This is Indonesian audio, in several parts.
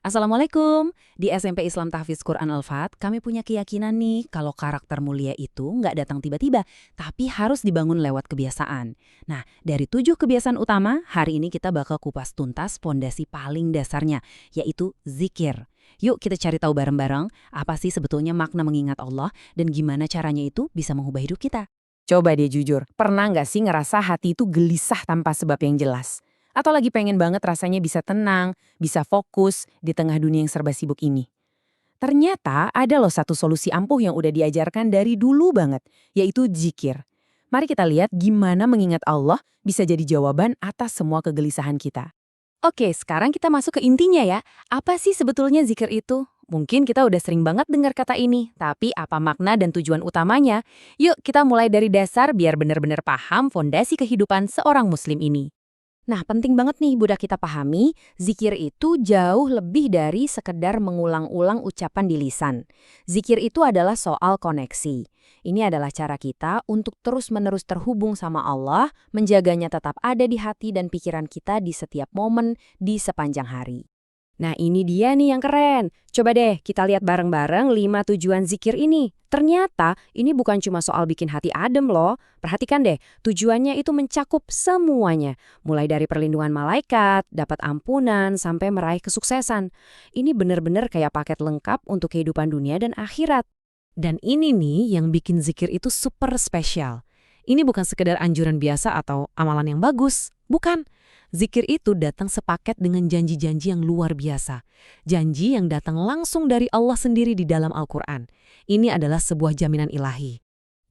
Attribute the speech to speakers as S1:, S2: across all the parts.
S1: Assalamualaikum. Di SMP Islam Tahfiz Quran Al-Fat, kami punya keyakinan nih kalau karakter mulia itu nggak datang tiba-tiba, tapi harus dibangun lewat kebiasaan. Nah, dari 7 kebiasaan utama, hari ini kita bakal kupas tuntas pondasi paling dasarnya, yaitu zikir. Yuk kita cari tahu bareng-bareng apa sih sebetulnya makna mengingat Allah dan gimana caranya itu bisa mengubah hidup kita.
S2: Coba deh jujur, pernah nggak sih ngerasa hati itu gelisah tanpa sebab yang jelas? Atau lagi pengen banget rasanya bisa tenang, bisa fokus di tengah dunia yang serba sibuk ini? Ternyata ada loh satu solusi ampuh yang udah diajarkan dari dulu banget, yaitu zikir. Mari kita lihat gimana mengingat Allah bisa jadi jawaban atas semua kegelisahan kita.
S1: Oke, sekarang kita masuk ke intinya ya. Apa sih sebetulnya zikir itu? Mungkin kita udah sering banget dengar kata ini, tapi apa makna dan tujuan utamanya? Yuk kita mulai dari dasar biar benar-benar paham fondasi kehidupan seorang muslim ini. Nah, penting banget nih budak kita pahami, zikir itu jauh lebih dari sekedar mengulang-ulang ucapan di lisan. Zikir itu adalah soal koneksi. Ini adalah cara kita untuk terus-menerus terhubung sama Allah, menjaganya tetap ada di hati dan pikiran kita di setiap momen di sepanjang hari. Nah, ini dia nih yang keren. Coba deh kita lihat bareng-bareng 5 tujuan zikir ini. Ternyata ini bukan cuma soal bikin hati adem loh. Perhatikan deh, tujuannya itu mencakup semuanya. Mulai dari perlindungan malaikat, dapat ampunan, sampai meraih kesuksesan. Ini benar-benar kayak paket lengkap untuk kehidupan dunia dan akhirat. Dan ini nih yang bikin zikir itu super spesial. Ini bukan sekedar anjuran biasa atau amalan yang bagus. Bukan. Zikir itu datang sepaket dengan janji-janji yang luar biasa. Janji yang datang langsung dari Allah sendiri di dalam Al-Quran. Ini adalah sebuah jaminan ilahi.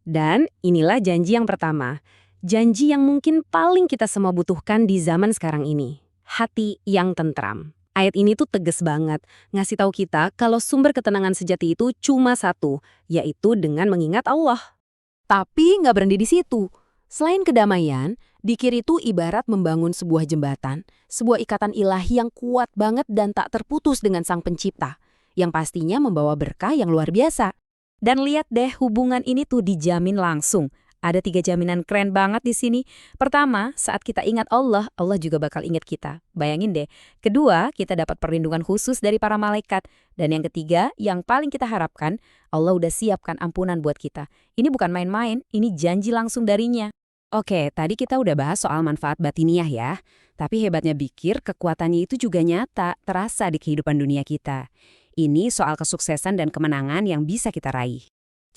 S1: Dan inilah janji yang pertama. Janji yang mungkin paling kita semua butuhkan di zaman sekarang ini. Hati yang tentram. Ayat ini tuh tegas banget, ngasih tahu kita kalau sumber ketenangan sejati itu cuma satu, yaitu dengan mengingat Allah. Tapi nggak berhenti di situ. Selain kedamaian, zikir itu ibarat membangun sebuah jembatan, sebuah ikatan ilahi yang kuat banget dan tak terputus dengan Sang Pencipta, yang pastinya membawa berkah yang luar biasa. Dan lihat deh hubungan ini tuh dijamin langsung. Ada 3 jaminan keren banget di sini. Pertama, saat kita ingat Allah, Allah juga bakal ingat kita. Bayangin deh. Kedua, kita dapat perlindungan khusus dari para malaikat. Dan yang ketiga, yang paling kita harapkan, Allah udah siapkan ampunan buat kita. Ini bukan main-main, ini janji langsung darinya. Oke, tadi kita udah bahas soal manfaat batiniah ya. Tapi hebatnya zikir, kekuatannya itu juga nyata, terasa di kehidupan dunia kita. Ini soal kesuksesan dan kemenangan yang bisa kita raih.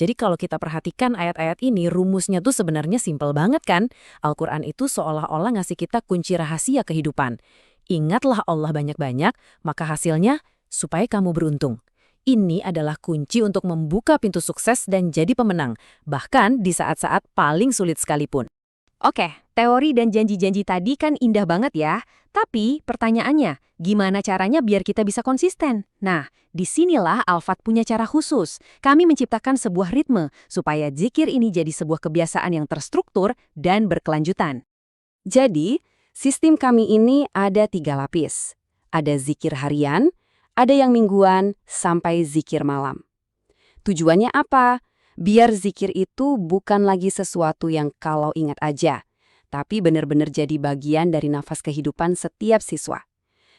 S1: Jadi kalau kita perhatikan ayat-ayat ini, rumusnya tuh sebenarnya simpel banget kan? Al-Quran itu seolah-olah ngasih kita kunci rahasia kehidupan. Ingatlah Allah banyak-banyak, maka hasilnya supaya kamu beruntung. Ini adalah kunci untuk membuka pintu sukses dan jadi pemenang, bahkan di saat-saat paling sulit sekalipun. Oke, teori dan janji-janji tadi kan indah banget ya. Tapi pertanyaannya, gimana caranya biar kita bisa konsisten? Nah, disinilah Al-Fat punya cara khusus. Kami menciptakan sebuah ritme supaya zikir ini jadi sebuah kebiasaan yang terstruktur dan berkelanjutan. Jadi, sistem kami ini ada 3 lapis. Ada zikir harian, ada yang mingguan, sampai zikir malam. Tujuannya apa? Biar zikir itu bukan lagi sesuatu yang kalau ingat aja, tapi benar-benar jadi bagian dari nafas kehidupan setiap siswa.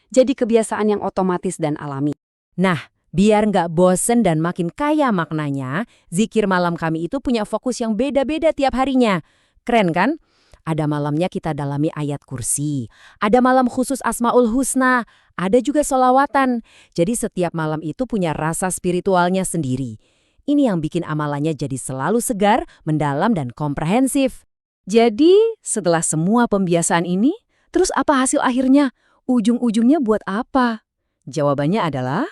S1: Jadi kebiasaan yang otomatis dan alami. Nah, biar nggak bosen dan makin kaya maknanya, zikir malam kami itu punya fokus yang beda-beda tiap harinya. Keren kan? Ada malamnya kita dalami ayat kursi, ada malam khusus Asmaul Husna, ada juga sholawatan. Jadi setiap malam itu punya rasa spiritualnya sendiri. Ini yang bikin amalannya jadi selalu segar, mendalam, dan komprehensif. Jadi, setelah semua pembiasaan ini, terus apa hasil akhirnya? Ujung-ujungnya buat apa? Jawabannya adalah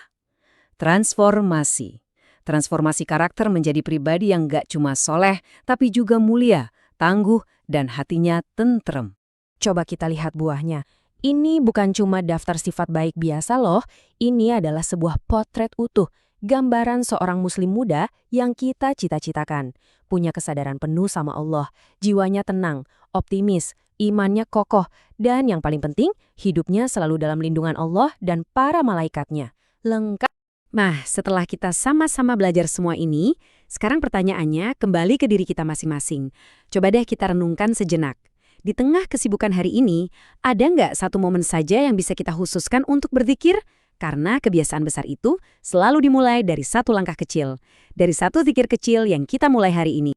S1: transformasi. Transformasi karakter menjadi pribadi yang gak cuma soleh, tapi juga mulia, tangguh, dan hatinya tentrem. Coba kita lihat buahnya. Ini bukan cuma daftar sifat baik biasa loh, ini adalah sebuah potret utuh. Gambaran seorang muslim muda yang kita cita-citakan. Punya kesadaran penuh sama Allah, jiwanya tenang, optimis, imannya kokoh, dan yang paling penting, hidupnya selalu dalam lindungan Allah dan para malaikatnya. Lengkap. Nah, setelah kita sama-sama belajar semua ini, sekarang pertanyaannya kembali ke diri kita masing-masing. Coba deh kita renungkan sejenak.
S3: Di tengah kesibukan hari ini, ada nggak satu momen saja yang bisa kita khususkan untuk berzikir? Karena kebiasaan besar itu selalu dimulai dari satu langkah kecil. Dari satu zikir kecil yang kita mulai hari ini.